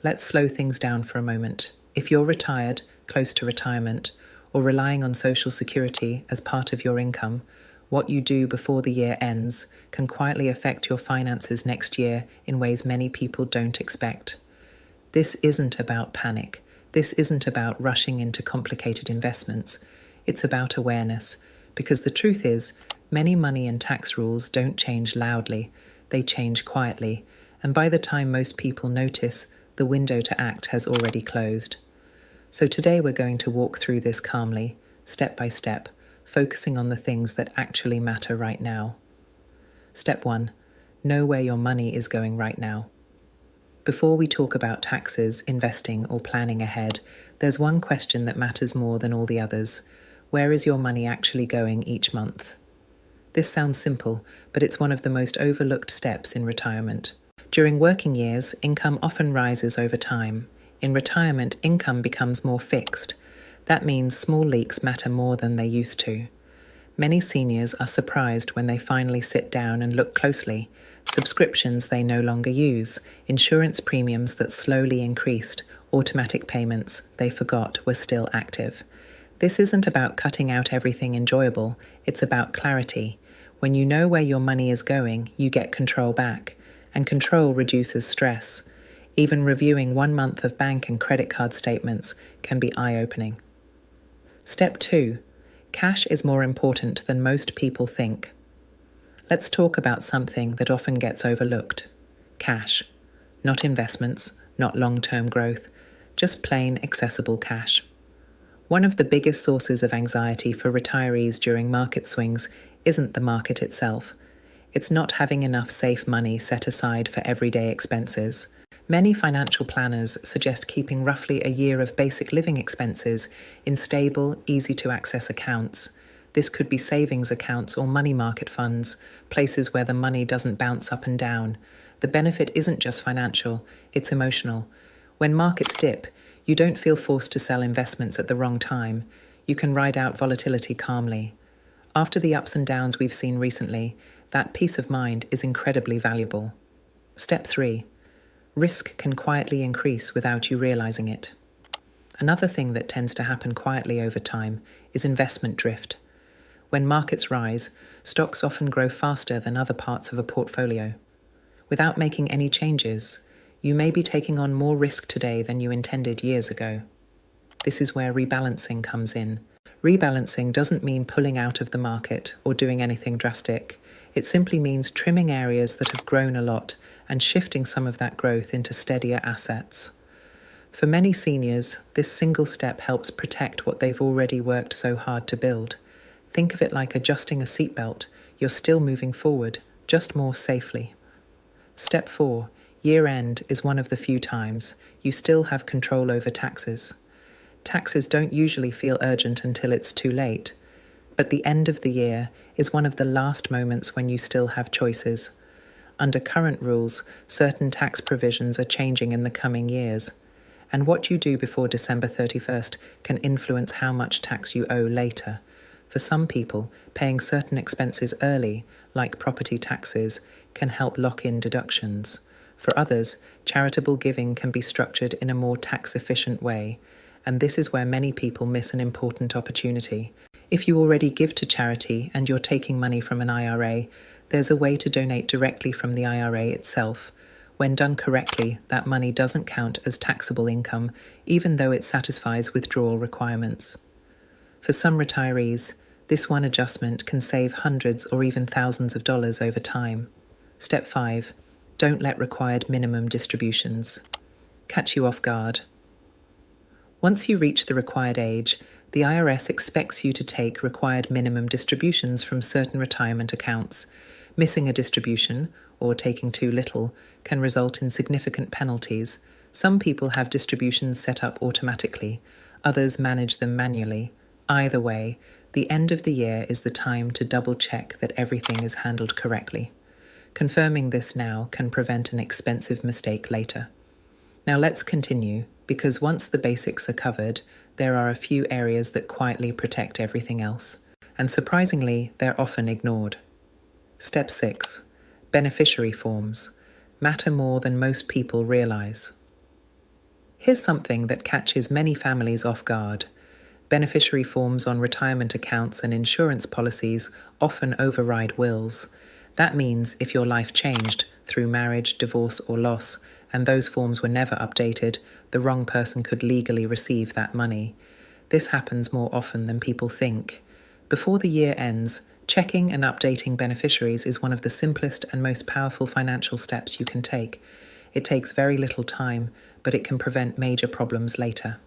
Let's slow things down for a moment. If you're retired, close to retirement, or relying on Social Security as part of your income, what you do before the year ends can quietly affect your finances next year in ways many people don't expect. This isn't about panic. This isn't about rushing into complicated investments. It's about awareness, because the truth is, many money and tax rules don't change loudly, they change quietly, and by the time most people notice, the window to act has already closed. So today we're going to walk through this calmly, step by step, focusing on the things that actually matter right now. Step 1. Know where your money is going right now. Before we talk about taxes, investing, or planning ahead, there's one question that matters more than all the others. Where is your money actually going each month? This sounds simple, but it's one of the most overlooked steps in retirement. During working years, income often rises over time. In retirement, income becomes more fixed. That means small leaks matter more than they used to. Many seniors are surprised when they finally sit down and look closely. Subscriptions they no longer use, insurance premiums that slowly increased, automatic payments they forgot were still active. This isn't about cutting out everything enjoyable, it's about clarity. When you know where your money is going, you get control back, and control reduces stress. Even reviewing 1 month of bank and credit card statements can be eye-opening. Step 2. Cash is more important than most people think. Let's talk about something that often gets overlooked. Cash. Not investments, not long-term growth, just plain accessible cash. One of the biggest sources of anxiety for retirees during market swings isn't the market itself. It's not having enough safe money set aside for everyday expenses. Many financial planners suggest keeping roughly a year of basic living expenses in stable, easy-to-access accounts. This could be savings accounts or money market funds, places where the money doesn't bounce up and down. The benefit isn't just financial, it's emotional. When markets dip, you don't feel forced to sell investments at the wrong time. You can ride out volatility calmly. After the ups and downs we've seen recently, that peace of mind is incredibly valuable. Step 3. Risk can quietly increase without you realizing it. Another thing that tends to happen quietly over time is investment drift. When markets rise, stocks often grow faster than other parts of a portfolio. Without making any changes, you may be taking on more risk today than you intended years ago. This is where rebalancing comes in. Rebalancing doesn't mean pulling out of the market or doing anything drastic. It simply means trimming areas that have grown a lot and shifting some of that growth into steadier assets. For many seniors, this single step helps protect what they've already worked so hard to build. Think of it like adjusting a seatbelt. You're still moving forward, just more safely. Step 4. Year-end is one of the few times you still have control over taxes. Taxes don't usually feel urgent until it's too late, but the end of the year is one of the last moments when you still have choices. Under current rules, certain tax provisions are changing in the coming years, and what you do before December 31st can influence how much tax you owe later. For some people, paying certain expenses early, like property taxes, can help lock in deductions. For others, charitable giving can be structured in a more tax-efficient way, and this is where many people miss an important opportunity. If you already give to charity and you're taking money from an IRA, there's a way to donate directly from the IRA itself. When done correctly, that money doesn't count as taxable income, even though it satisfies withdrawal requirements. For some retirees, this one adjustment can save hundreds or even thousands of dollars over time. Step 5. Don't let required minimum distributions catch you off guard. Once you reach the required age, the IRS expects you to take required minimum distributions from certain retirement accounts. Missing a distribution, or taking too little, can result in significant penalties. Some people have distributions set up automatically, others manage them manually. Either way, the end of the year is the time to double-check that everything is handled correctly. Confirming this now can prevent an expensive mistake later. Now let's continue, because once the basics are covered, there are a few areas that quietly protect everything else, and surprisingly, they're often ignored. Step 6. Beneficiary forms matter more than most people realize. Here's something that catches many families off guard. Beneficiary forms on retirement accounts and insurance policies often override wills. That means if your life changed through marriage, divorce, or loss, and those forms were never updated, the wrong person could legally receive that money. This happens more often than people think. Before the year ends, checking and updating beneficiaries is one of the simplest and most powerful financial steps you can take. It takes very little time, but it can prevent major problems later.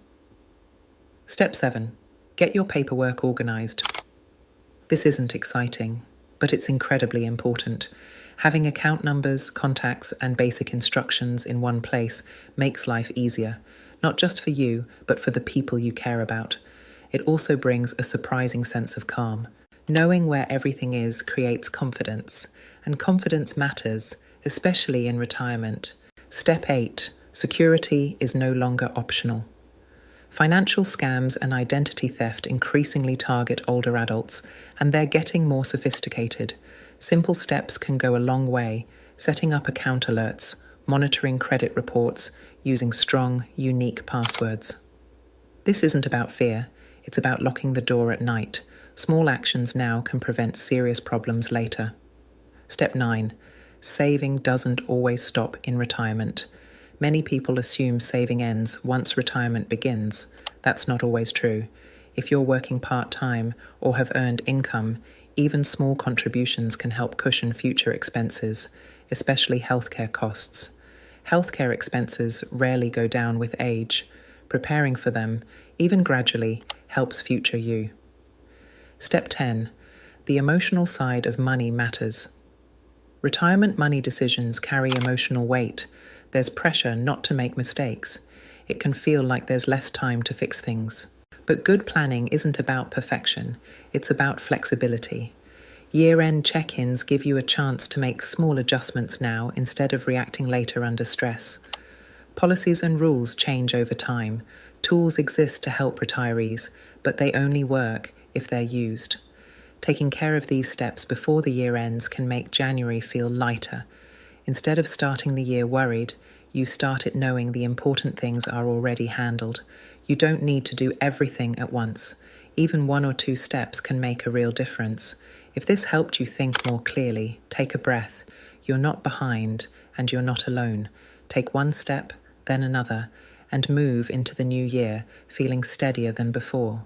Step 7. Get your paperwork organized. This isn't exciting, but it's incredibly important. Having account numbers, contacts, and basic instructions in one place makes life easier, not just for you, but for the people you care about. It also brings a surprising sense of calm. Knowing where everything is creates confidence, and confidence matters, especially in retirement. Step 8. Security is no longer optional. Financial scams and identity theft increasingly target older adults, and they're getting more sophisticated. Simple steps can go a long way, setting up account alerts, monitoring credit reports, using strong, unique passwords. This isn't about fear, it's about locking the door at night. Small actions now can prevent serious problems later. Step 9. Saving doesn't always stop in retirement. Many people assume saving ends once retirement begins. That's not always true. If you're working part-time or have earned income, even small contributions can help cushion future expenses, especially healthcare costs. Healthcare expenses rarely go down with age. Preparing for them, even gradually, helps future you. Step 10. The emotional side of money matters. Retirement money decisions carry emotional weight. There's pressure not to make mistakes. It can feel like there's less time to fix things. But good planning isn't about perfection, it's about flexibility. Year-end check-ins give you a chance to make small adjustments now instead of reacting later under stress. Policies and rules change over time. Tools exist to help retirees, but they only work if they're used. Taking care of these steps before the year ends can make January feel lighter. Instead of starting the year worried, you start it knowing the important things are already handled. You don't need to do everything at once. Even 1 or 2 steps can make a real difference. If this helped you think more clearly, take a breath. You're not behind, and you're not alone. Take one step, then another, and move into the new year feeling steadier than before.